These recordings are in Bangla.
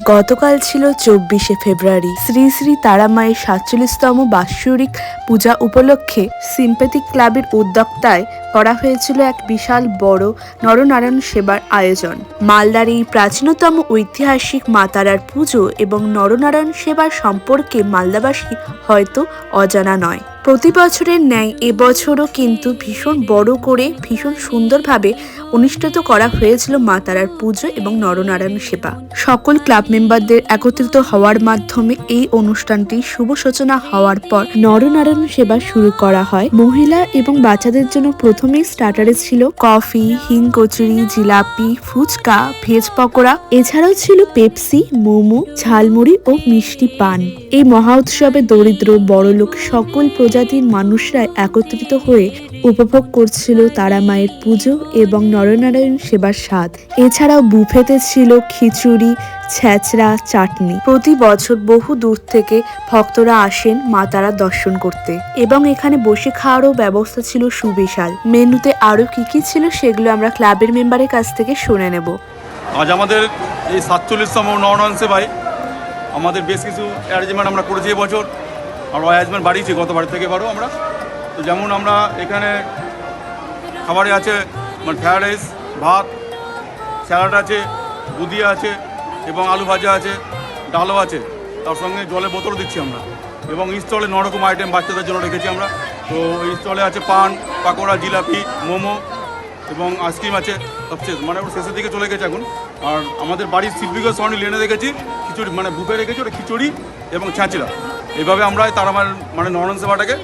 গতকাল ছিল ২৪শে ফেব্রুয়ারি। শ্রী শ্রী তারা মায়ের ৪৭তম বাৎসরিক পূজা উপলক্ষে সিম্প্যাথিক ক্লাবের উদ্যোক্তায় করা হয়েছিল এক বিশাল বড় নরনারায়ণ সেবার আয়োজন। মালদার এই প্রাচীনতম ঐতিহাসিক মা তারার পুজো এবং নরনারায়ণ সেবার সম্পর্কে মালদাবাসী হয়তো অজানা নয়। প্রতি বছরের ন্যায় এবছরও কিন্তু ভীষণ বড় করে ভীষণ সুন্দরভাবে অনুষ্ঠিত করা হয়েছিল মা তারার পুজো এবং নরনারায়ণ সেবা। সকল ক্লাব মেম্বারদের একত্রিত হওয়ার মাধ্যমে এই অনুষ্ঠানটি শুভ সূচনা হওয়ার পর নরনারায়ণ সেবা শুরু করা হয়। মহিলা এবং বাচ্চাদের জন্য প্রথমেই স্টার্টারে ছিল কফি, হিং কচুরি, জিলাপি, ফুচকা, ভেজ পকোড়া, এছাড়াও ছিল পেপসি, মোমো, ঝালমুড়ি ও মিষ্টি পান। এই মহা উৎসবে দরিদ্র বড়লোক সকল প্রজাতির মানুষরা একত্রিত হয়ে উপভোগ করছিল তারা মায়ের পুজো এবং নরনারায়ণ সেবার স্বাদ। এছাড়াও বুফেতে ছিল খিচুড়ি, ছেঁচড়া, চাটনি। প্রতি বছর বহু দূর থেকে ভক্তরা আসেন মা তারা দর্শন করতে এবং এখানে বসে খাওয়ারও ব্যবস্থা ছিল সুবিশাল। মেনুতে আরো কি ছিল সেগুলো আমরা ক্লাবের মেম্বারের কাছ থেকে শুনে নেব। আজ আমাদের এই ৪৭তম নরনারায়ণ সেবায় আমাদের বেশ কিছু অ্যারেঞ্জমেন্ট আমরা করেছি এবছর, আর অ্যারেঞ্জমেন্ট বাড়িয়েছি গতবার থেকে এবারও আমরা। তো যেমন আমরা এখানে খাবারে আছে মানে ফ্রায়েড রাইস, ভাত, স্যালাড আছে, বুদিয়া আছে এবং আলু ভাজা আছে, ডালও আছে, তার সঙ্গে জলের বোতলও দিচ্ছি আমরা। এবং স্টলে ৯ রকম আইটেম বাচ্চাদের জন্য রেখেছি আমরা। তো এই স্টলে আছে পান, পাকোড়া, জিলাপি, মোমো এবং আইসক্রিম আছে। সবচেয়ে মানে ওর শেষের দিকে চলে গেছে এখন। আর আমাদের বাড়ির শিল্পীকে স্বর্ণী লেনে রেখেছি খিচুড়ি, মানে বুফে রেখেছি ওটা খিচুড়ি এবং ছাঁচিড়া। এইভাবে আমরা তারা মানে নরনারায়ণ সেবাটাকে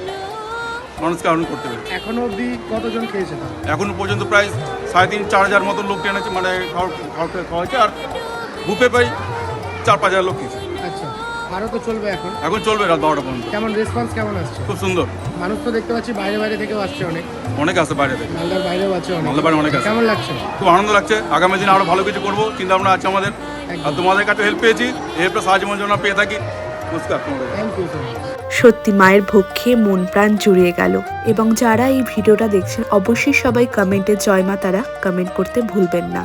মানুষকে আহরণ করতে পারি। এখনো অবধি কতজন খেয়েছে? এখন পর্যন্ত প্রায় ৩,৫০০-৪,০০০ মতো লোক টেনেছে, মানে খাওয়া হয়েছে। আর বুফে প্রায় ৪-৫ হাজার লোক খেয়েছে। আচ্ছা, আরও তো চলবে এখন চলবে রাত ১২টা পর্যন্ত। কেমন রেসপন্স কেমন আসছে? খুব সুন্দর। মানুষ তো দেখতে পাচ্ছি বাইরে থেকেও আসছে, অনেক আসছে বাইরে থেকে, মালদার বাইরেও আছে মালদার বাইরে অনেক আসছে। কেমন লাগছে? খুব আনন্দ লাগছে। আগামী দিনে আরও ভালো কিছু করবো চিন্তা ভাবনা আছে আমাদের। আর তোমাদের কাছে হেল্প পেয়েছি, এই হেল্পটা সাহায্য জন্য পেয়ে থাকি। নমস্কার তোমাদের। Thank you so much. সত্যি মায়ের ভোগ খেয়ে মন প্রাণ জুড়িয়ে গেল। এবং যারা এই ভিডিওটা দেখছেন অবশ্যই সবাই কমেন্টে জয় মা তারা কমেন্ট করতে ভুলবেন না।